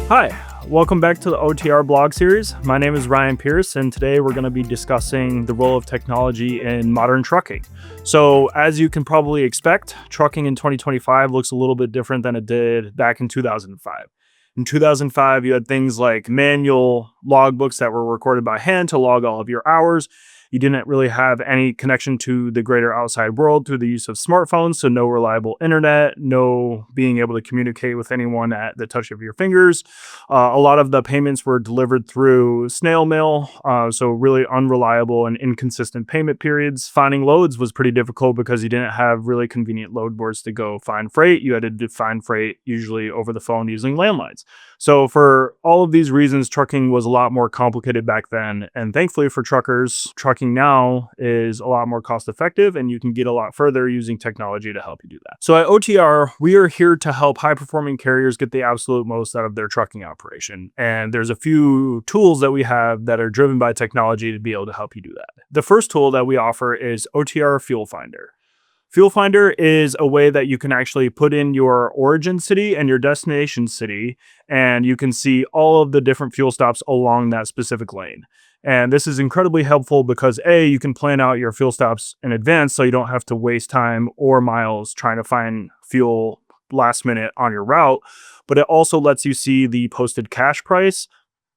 Hi, welcome back to the OTR blog series. My name is Ryan Pierce, and today we're going to be discussing the role of technology in modern trucking. So, as you can probably expect, trucking in 2025 looks a little bit different than it did back in 2005. In 2005, you had things like manual logbooks that were recorded by hand to log all of your hours. You didn't really have any connection to the greater outside world through the use of smartphones, so no reliable internet, no being able to communicate with anyone at the touch of your fingers. A lot of the payments were delivered through snail mail, so really unreliable and inconsistent payment periods. Finding loads was pretty difficult because you didn't have really convenient load boards to go find freight. You had to find freight usually over the phone using landlines. So for all of these reasons, trucking was a lot more complicated back then. And thankfully for truckers, trucking now is a lot more cost effective and you can get a lot further using technology to help you do that. So at OTR, we are here to help high performing carriers get the absolute most out of their trucking operation. And there's a few tools that we have that are driven by technology to be able to help you do that. The first tool that we offer is OTR Fuel Finder. Fuel Finder is a way that you can actually put in your origin city and your destination city, and you can see all of the different fuel stops along that specific lane. And this is incredibly helpful because you can plan out your fuel stops in advance so you don't have to waste time or miles trying to find fuel last minute on your route, but it also lets you see the posted cash price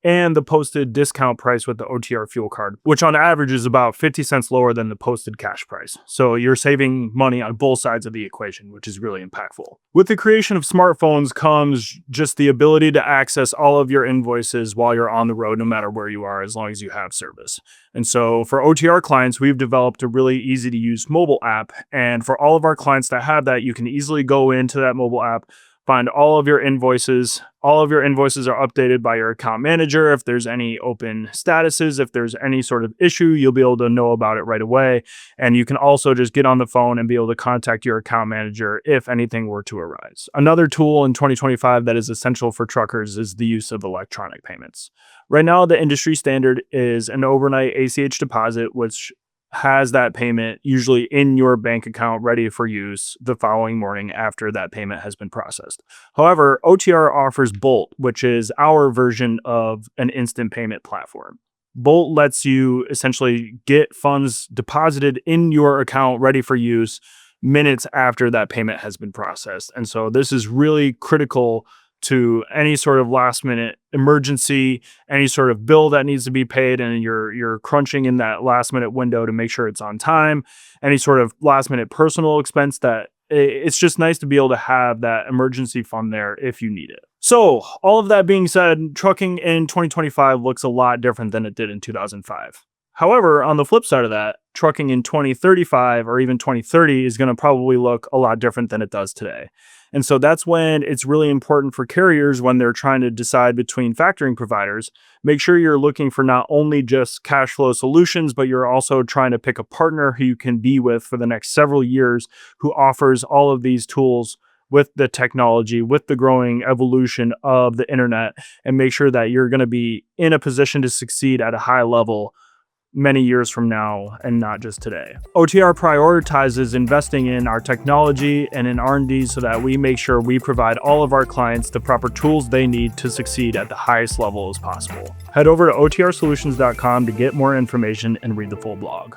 and the posted discount price with the OTR fuel card, which on average is about 50 cents lower than the posted cash price. So you're saving money on both sides of the equation, which is really impactful. With the creation of smartphones comes just the ability to access all of your invoices while you're on the road, no matter where you are, as long as you have service. And so for OTR clients, we've developed a really easy to use mobile app. And for all of our clients that have that, you can easily go into that mobile app, find all of your invoices. All of your invoices are updated by your account manager. If there's any open statuses, if there's any sort of issue, you'll be able to know about it right away. And you can also just get on the phone and be able to contact your account manager if anything were to arise. Another tool in 2025 that is essential for truckers is the use of electronic payments. Right now, the industry standard is an overnight ACH deposit, which has that payment usually in your bank account ready for use the following morning after that payment has been processed. However, OTR offers Bolt, which is our version of an instant payment platform. Bolt lets you essentially get funds deposited in your account ready for use minutes after that payment has been processed. And so this is really critical to any sort of last minute emergency, any sort of bill that needs to be paid, and you're crunching in that last minute window to make sure it's on time, any sort of last minute personal expense that it's just nice to be able to have that emergency fund there if you need it. So all of that being said, trucking in 2025 looks a lot different than it did in 2005. However, on the flip side of that, trucking in 2035 or even 2030 is going to probably look a lot different than it does today. And so that's when it's really important for carriers when they're trying to decide between factoring providers, make sure you're looking for not only just cash flow solutions, but you're also trying to pick a partner who you can be with for the next several years who offers all of these tools with the technology, with the growing evolution of the internet, and make sure that you're going to be in a position to succeed at a high level many years from now and not just today. OTR prioritizes investing in our technology and in R&D so that we make sure we provide all of our clients the proper tools they need to succeed at the highest level as possible. Head over to otrsolutions.com to get more information and read the full blog.